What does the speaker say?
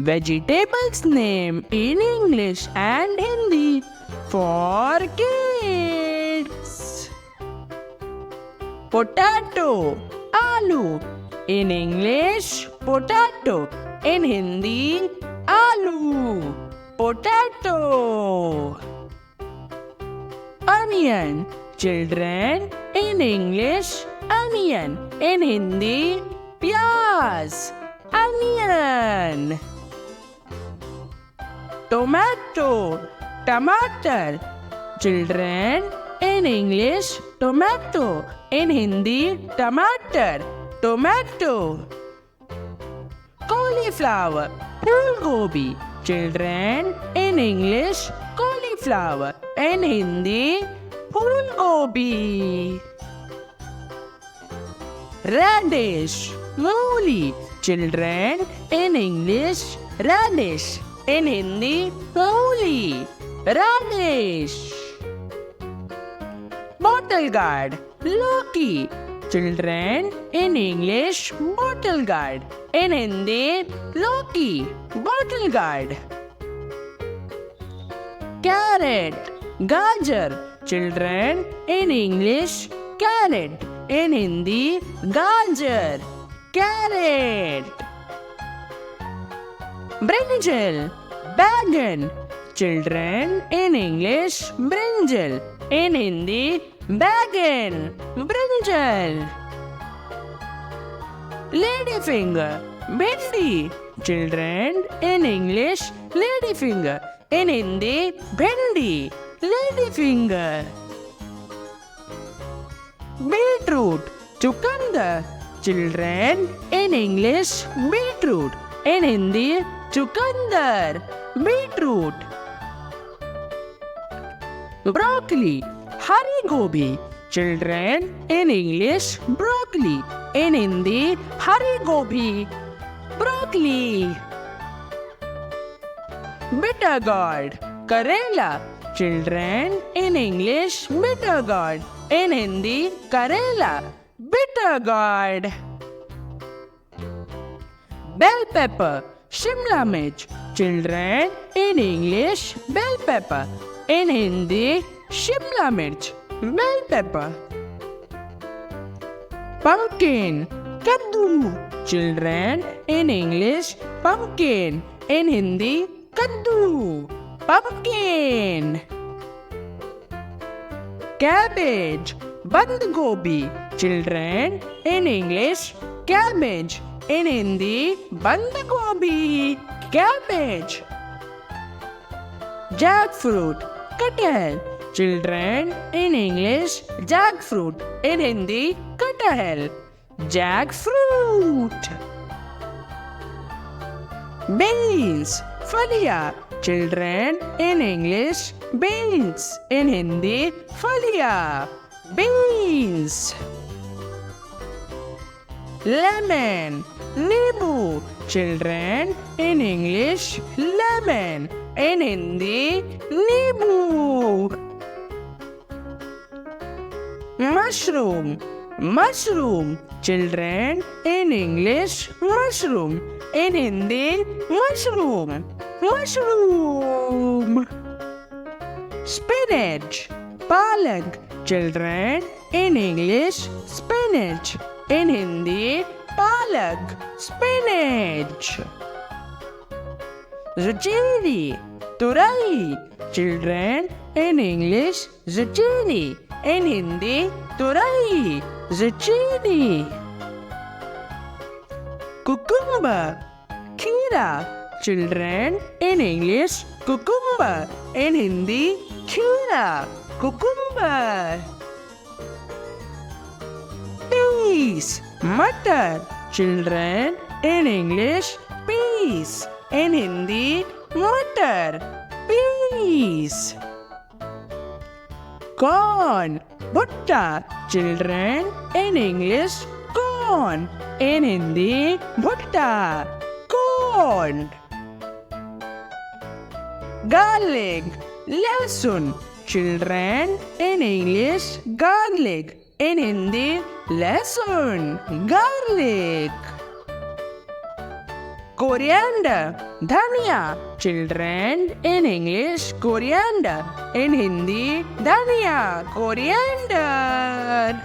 vegetables name in English and Hindi for kids. Potato, aloo. In English, potato. In Hindi, aloo. Potato. Onion, children. In English, onion. In Hindi, pyaz. Onion. Tomato, tomato. Children, in English, tomato. In Hindi, tomato. Tomato. Cauliflower, phool gobi. Children, in English, cauliflower. In Hindi, phool gobi. Radish, mooli. Children, in English, radish. In Hindi, mooli. Radish. Bottle gourd, Loki. Children, in English, bottle gourd. In Hindi, Loki. Bottle gourd. Carrot, gajar. Children, in English, carrot. In Hindi, gajar. Carrot. Brinjal, bagan. Children, in English, brinjal. In Hindi, bagan. Brinjal. Ladyfinger, bindi. Children, in English, ladyfinger. In Hindi, bindi. Ladyfinger. Beetroot, chukandar. Children, in English, beetroot. In Hindi, chukandar. Beetroot. Broccoli, hari gobi. Children, in English, broccoli. In Hindi, hari gobi. Broccoli. Bitter gourd, karela. Children, in English, bitter gourd. In Hindi, karela. Bitter gourd. Bell pepper, Shimla mirch. Children, in English, bell pepper. In Hindi, Shimla mirch. Bell pepper. Pumpkin, kaddu. Children, in English, pumpkin. In Hindi, kaddu. Pumpkin. Cabbage, band gobi. Children, in English, cabbage. In Hindi, band gobi. Cabbage. Jackfruit, kathal. Children, in English, jackfruit. In Hindi, kathal. Jackfruit. Beans, phalia. Children, in English, beans. In Hindi, phalia. Beans. Lemon, nibu. Children, in English, lemon. In Hindi, nibu. Mushroom, mushroom. Children, in English, mushroom. In Hindi, mushroom. Mushroom. Spinach, palak. Children, in English, spinach. In Hindi, palak. Spinach. Zucchini, turai. Children, in English, zucchini. In Hindi, turai. Zucchini. Cucumber, kheera. Children, in English, cucumber. In Hindi, kheera. Cucumber. Peas, matar. Children, in English, peas. In Hindi, matar. Peas. Corn, bhutta. Children, in English, corn. In Hindi, bhutta. Corn. Garlic, lehsun. Children, in English, garlic. In Hindi, lehsun. Garlic. coriander. धनिया. Children, in English, coriander. In Hindi, धनिया, coriander.